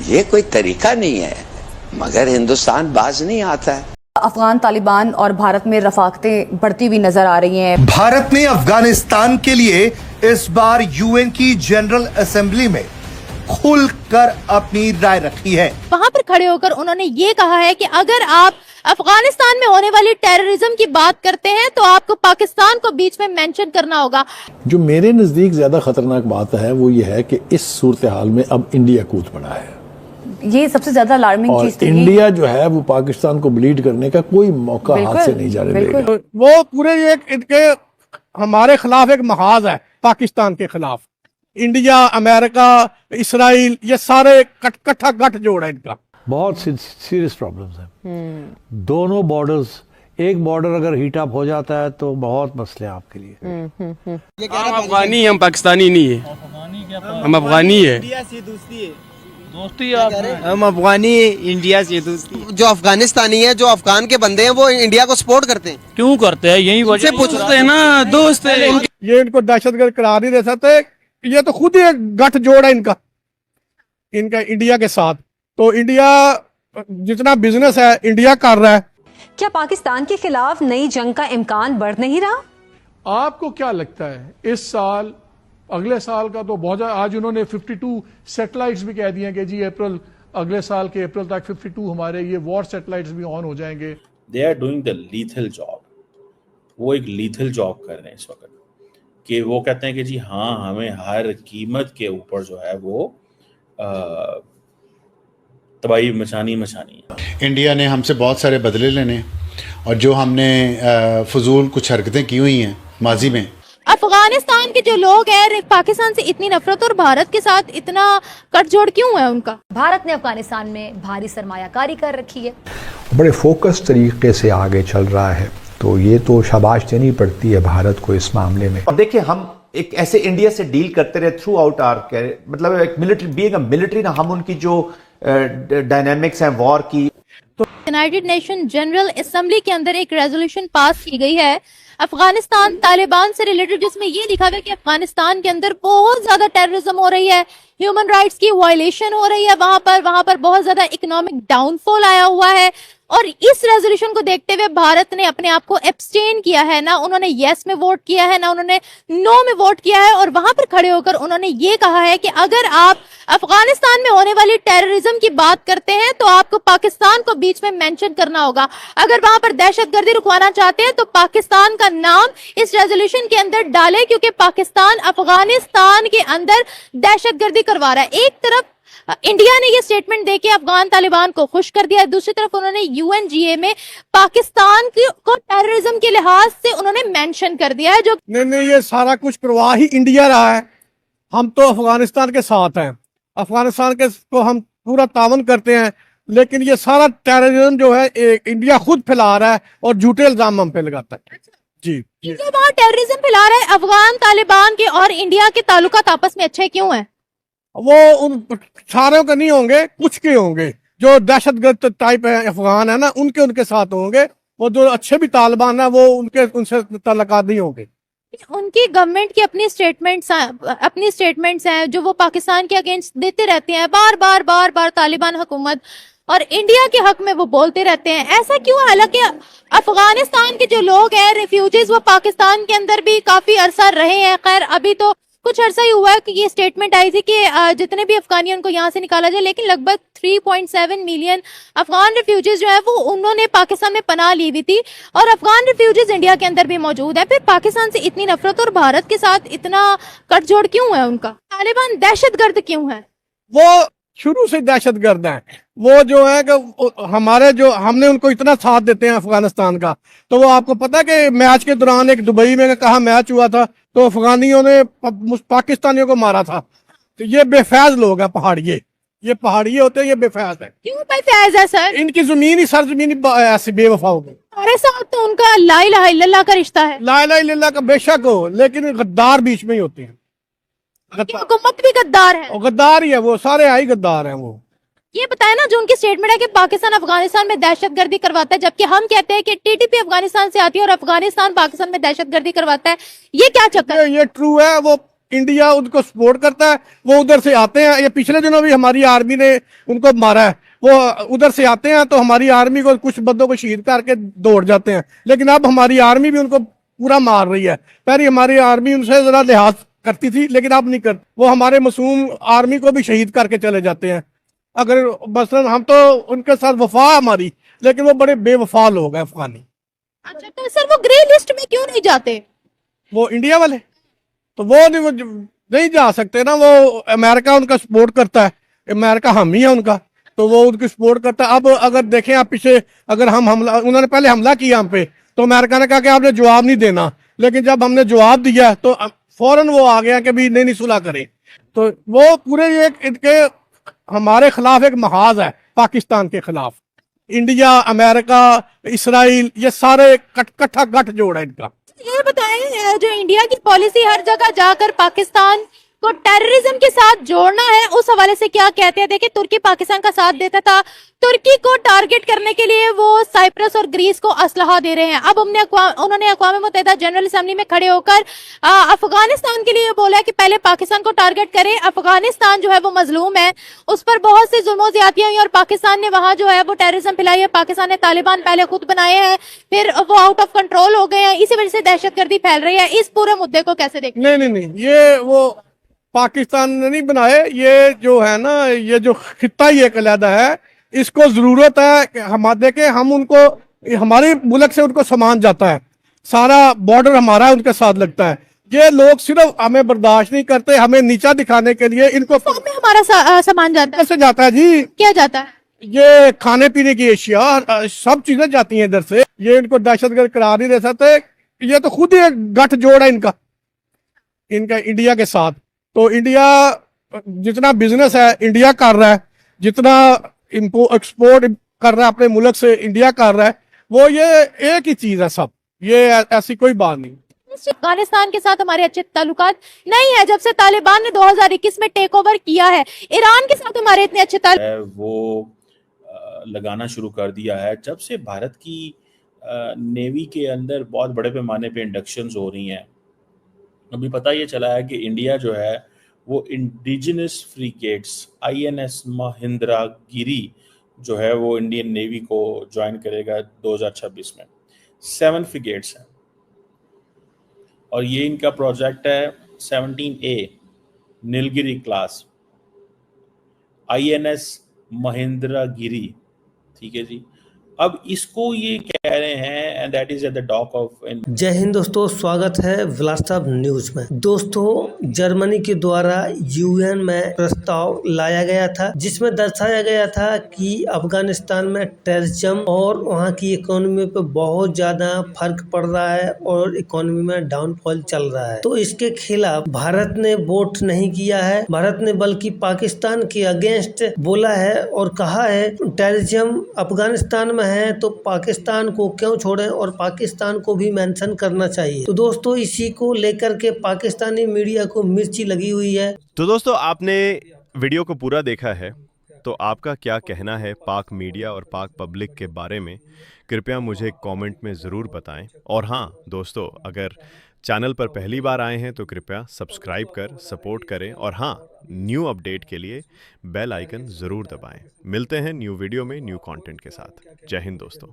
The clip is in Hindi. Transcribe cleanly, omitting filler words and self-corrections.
ये कोई तरीका नहीं है, मगर हिंदुस्तान बाज नहीं आता है। अफगान तालिबान और भारत में रफाकतें बढ़ती हुई नजर आ रही हैं। भारत ने अफगानिस्तान के लिए इस बार यूएन की जनरल असेंबली में खुलकर अपनी राय रखी है। वहां पर खड़े होकर उन्होंने ये कहा है कि अगर आप अफगानिस्तान में होने वाली टेररिज्म की बात करते हैं तो आपको पाकिस्तान को बीच में मेंशन करना होगा। जो मेरे नजदीक ज्यादा खतरनाक बात है वो ये है कि इस सूरत हाल में अब इंडिया कूद पड़ा है। ये सबसे ज्यादा अलार्मिंग और चीज इंडिया जो है वो पाकिस्तान को ब्लीड करने का कोई मौका हाथ से नहीं जाने देगा। वो पूरे एक इनके हमारे खिलाफ एक महाज है, पाकिस्तान के खिलाफ। इंडिया, अमेरिका, इसराइल, ये सारे कट्ठा गठ जोड़ है इनका। बहुत सीरियस प्रॉब्लम्स हैं। दोनों बॉर्डर्स, एक बॉर्डर अगर हीट अप हो जाता है तो बहुत मसले हैं आपके लिए। हम अफगानी, हम पाकिस्तानी नहीं है, हम अफगानी है। दोस्ती हम अफगानी इंडिया से दोस्ती। जो अफगानिस्तानी है, जो अफगान के बंदे हैं, वो इंडिया को सपोर्ट करते हैं। क्यों करते हैं? यही वजह पूछते हैं ना, दोस्त है। ये इनको दहशतगर्द करार नहीं दे सकते। ये तो खुद ही एक गठ जोड़ है इनका इंडिया के साथ। तो इंडिया जितना बिजनेस है इंडिया कर रहा है। क्या पाकिस्तान के खिलाफ नई जंग का इम्कान बढ़ नहीं रहा? आपको क्या लगता है इस साल, अगले साल का तो बहुत, आज उन्होंने 52 सैटेलाइट्स भी कह दिए कि जी अप्रैल, अगले साल के अप्रैल तक 52 हमारे ये वॉर सैटेलाइट्स भी ऑन हो जाएंगे। They are doing the lethal job. वो एक लीथल जॉब कर रहे हैं इस वक्त, कि वो कहते हैं कि जी हाँ, हमें हर कीमत के ऊपर जो है वो तबाही मचानी है। इंडिया ने हमसे बहुत सारे बदले लेने, और जो हमने फजूल कुछ हरकतें की हुई हैं माजी में। अफगानिस्तान के जो लोग हैं, पाकिस्तान से इतनी नफरत और भारत के साथ इतना कटजोड़ क्यों है उनका? भारत ने अफगानिस्तान में भारी सरमायाकारी कर रखी है, बड़े फोकस तरीके से आगे चल रहा है, तो ये तो शाबाश देनी पड़ती है भारत को इस मामले में। अब देखिए, हम एक ऐसे इंडिया से डील करते रहे थ्रू आउट आवर, मतलब एक मिलिट्री, बीइंग अ मिलिट्री ना, हम उनकी जो डायनामिक्स हैं वॉर की। तो यूनाइटेड नेशन जनरल असेंबली के अंदर एक रेजोल्यूशन पास की गई है अफगानिस्तान तालिबान से रिलेटेड, जिसमें ये लिखा हुआ है कि अफगानिस्तान के अंदर बहुत ज्यादा टेररिज्म हो रही है, ह्यूमन राइट्स की वायलेशन हो रही है, वहां पर बहुत ज्यादा इकोनॉमिक डाउनफॉल आया हुआ है। और इस रेजोल्यूशन को देखते हुए भारत ने अपने आप को एब्सटेन किया है, ना उन्होंने यस में वोट किया है, ना उन्होंने नो में वोट किया है। और वहां पर खड़े होकर उन्होंने ये कहा है कि अगर आप अफगानिस्तान में होने वाली टेररिज्म की बात करते हैं तो आपको पाकिस्तान को बीच में मेंशन करना होगा। अगर वहां पर दहशतगर्दी रुकवाना चाहते हैं तो पाकिस्तान का नाम इस रेजोल्यूशन के अंदर डाले, क्योंकि पाकिस्तान अफगानिस्तान के अंदर दहशतगर्दी करवा रहा है। एक तरफ इंडिया ने ये स्टेटमेंट देके अफगान तालिबान को खुश कर दिया है, दूसरी तरफ उन्होंने यूएनजीए में पाकिस्तान को टेररिज्म के लिहाज से उन्होंने मेंशन कर दिया है। जो नहीं, ये सारा कुछ प्रवाह ही इंडिया रहा है। हम तो अफगानिस्तान के साथ हैं, अफगानिस्तान के को हम पूरा तावन करते हैं, लेकिन ये सारा टेररिज्म जो है इंडिया खुद फैला रहा है और झूठे इल्जाम हम पे लगाता है। जी, जो वहाँ टेररिज्म फैला रहा है, अफगान तालिबान के और इंडिया के ताल्लुकात आपस में अच्छे क्यों हैं? वो उन सारों के नहीं होंगे, कुछ के होंगे। जो दहशतगर्द टाइप है अफगान है ना, उनके साथ होंगे। वो जो अच्छे भी तालिबान है वो उनसे ताल्लुकात नहीं होंगे। उनकी गवर्नमेंट की अपनी स्टेटमेंट्स हैं जो वो पाकिस्तान के अगेंस्ट देते रहते हैं, बार बार तालिबान हुकूमत और इंडिया के हक में वो बोलते रहते हैं। ऐसा क्यों? हालांकि अफगानिस्तान के जो लोग हैं रेफ्यूजीज, वो पाकिस्तान के अंदर भी काफी अरसा रहे हैं। खैर, अभी तो कुछ अर्सा ही हुआ है कि ये स्टेटमेंट आई थी कि जितने भी अफगानी उनको यहाँ से निकाला जाए, लेकिन लगभग 3.7 मिलियन अफगान रिफ्यूजीज जो है वो उन्होंने पाकिस्तान में पनाह ली हुई थी, और अफगान रिफ्यूजीज इंडिया के अंदर भी मौजूद है। फिर पाकिस्तान से इतनी नफरत और भारत के साथ इतना कटजोड़ क्यों है उनका? तालिबान दहशतगर्द क्यों है? वो शुरू से दहशतगर्द हैं। वो जो है कि हमारे जो हमने उनको इतना साथ देते हैं अफगानिस्तान का, तो वो आपको पता है कि मैच के दौरान एक दुबई में कहा मैच हुआ था तो अफगानियों ने पाकिस्तानियों को मारा था। तो ये बेफैज लोग हैं पहाड़िये, ये पहाड़िये होते हैं, ये बेफैज है। क्यों बेफैज है सर? इनकी जमीन ही सरजमीन ऐसी बेवफा होगी। हमारे साथ तो उनका ला इलाहा इल्लल्लाह का रिश्ता है। ला इलाहा इल्लल्लाह का बेशक हो, लेकिन गद्दार बीच में ही होते हैं। हुकूमत भी गद्दार है, गद्दार ही है वो, सारे आई गद्दार हैं। वो ये बताया ना, जो उनकी स्टेटमेंट है कि पाकिस्तान अफगानिस्तान में दहशतगर्दी करवाता है, जबकि हम कहते हैं कि टीटीपी अफगानिस्तान से आती है और अफगानिस्तान पाकिस्तान में दहशतगर्दी करवाता है। ये क्या चक्कर है? ये ट्रू है। वो इंडिया उनको सपोर्ट करता है, वो उधर से आते हैं। ये पिछले दिनों भी हमारी आर्मी ने उनको मारा है, वो उधर से आते हैं तो हमारी आर्मी को कुछ बंदों को शहीद करके दौड़ जाते हैं, लेकिन अब हमारी आर्मी भी उनको पूरा मार रही है। पहले हमारी आर्मी उनसे जरा लिहाज करती थी, लेकिन अब नहीं करती। वो हमारे मासूम आर्मी को भी शहीद करके चले जाते हैं। अगर मसलन हम तो उनके साथ वफा हमारी, लेकिन वो बड़े बेवफा लोग हैं अफगानी। अच्छा, तो सर वो ग्रे लिस्ट में क्यों नहीं जाते? वो इंडिया वाले तो वो नहीं जा सकते ना, वो अमेरिका उनका सपोर्ट करता है, अमेरिका हम ही है उनका, तो वो उनकी सपोर्ट करता है। अब अगर देखें आप पीछे, अगर हम हमला, उन्होंने पहले हमला किया हम पे, तो अमेरिका ने कहा कि आपने जवाब नहीं देना, लेकिन जब हमने जवाब दिया तो फौरन वो आ गया कि भी नहीं सुलह करें। तो वो पूरे इनके हमारे खिलाफ एक महाज है, पाकिस्तान के खिलाफ। इंडिया, अमेरिका, इसराइल, ये सारे कट्ठा गठ जोड़ है इनका। ये बताएं, जो इंडिया की पॉलिसी हर जगह जाकर पाकिस्तान को टेररिज्म के साथ जोड़ना है, उस हवाले से क्या कहते हैं? देखिए, तुर्की पाकिस्तान का साथ देता था, तुर्की को टारगेट करने के लिए वो साइप्रस और ग्रीस को असलहा दे रहे हैं। अब उन्होंने अक़वाम मुत्तहिदा जनरल असेंबली में खड़े होकर अफगानिस्तान के लिए बोला है कि पहले पाकिस्तान को टारगेट करें, अफगानिस्तान जो है वो मजलूम है, उस पर बहुत सी जुल्म ज़्यादतियां हुई और पाकिस्तान ने वहां जो है वो टेररिज्म फैलाई है। पाकिस्तान ने तालिबान पहले खुद बनाए हैं, फिर वो आउट ऑफ कंट्रोल हो गए हैं, इसी वजह से दहशतगर्दी फैल रही है। इस पूरे मुद्दे को कैसे देखते? नहीं, ये वो पाकिस्तान ने नहीं बनाए, ये जो है ना, ये जो खित्ता ही एक अलहदा है, इसको जरूरत है कि हम देखें, हम उनको, हमारे मुल्क से उनको सामान जाता है, सारा बॉर्डर हमारा उनके साथ लगता है। ये लोग सिर्फ हमें बर्दाश्त नहीं करते, हमें नीचा दिखाने के लिए इनको में हमारा सामान जाता है। कैसे जाता है जी? क्या जाता है? ये खाने पीने की एशिया, सब चीजें जाती हैं इधर से। ये इनको दहशतगर्द करार नहीं दे सकते, ये तो खुद ही एक गठ जोड़ है इनका इंडिया के साथ। तो इंडिया जितना बिजनेस है इंडिया कर रहा है, जितना एक्सपोर्ट कर रहा है अपने मुल्क से इंडिया कर रहा है, वो ये एक ही चीज है सब, ये ऐसी कोई बात नहीं। अफगानिस्तान के साथ हमारे अच्छे ताल्लुकात नहीं है जब से तालिबान ने 2021 में टेक ओवर किया है। ईरान के साथ हमारे इतने अच्छे ताल्लुक वो लगाना शुरू कर दिया है जब से भारत की नेवी के अंदर बहुत बड़े पैमाने पे इंडक्शंस हो रही हैं। अभी पता ये चला है कि इंडिया जो है वो इंडिजिनस फ्रीगेट्स INS महिंद्रागिरी जो है वो इंडियन नेवी को ज्वाइन करेगा 2026 में। 7 फ्रीगेट्स हैं और ये इनका प्रोजेक्ट है 17A नीलगिरी क्लास INS महिंद्रागिरी, ठीक है जी। अब इसको ये कह रहे हैं and that is at the dock of. जय हिंद दोस्तों, स्वागत है विलासताब न्यूज में। दोस्तों, जर्मनी के द्वारा UN में प्रस्ताव लाया गया था जिसमें दर्शाया गया था कि अफगानिस्तान में टेररिज्म और वहां की इकोनॉमी पे बहुत ज्यादा फर्क पड़ रहा है और इकोनॉमी में डाउनफॉल चल रहा है। तो इसके खिलाफ भारत ने वोट नहीं किया है, भारत ने बल्कि पाकिस्तान के अगेंस्ट बोला है और कहा है टेररिज्म अफगानिस्तान में है तो पाकिस्तान को क्यों छोड़ें और पाकिस्तान को भी मेंशन करना चाहिए। तो दोस्तों, इसी को लेकर के पाकिस्तानी मीडिया को मिर्ची लगी हुई है। तो दोस्तों, आपने वीडियो को पूरा देखा है, तो आपका क्या कहना है पाक मीडिया और पाक पब्लिक के बारे में कृपया मुझे कमेंट में ज़रूर बताएं। और हाँ दोस्तों, अगर चैनल पर पहली बार आए हैं तो कृपया सब्सक्राइब कर सपोर्ट करें और हाँ, न्यू अपडेट के लिए बेल आइकन ज़रूर दबाएं। मिलते हैं न्यू वीडियो में न्यू कंटेंट के साथ। जय हिंद दोस्तों।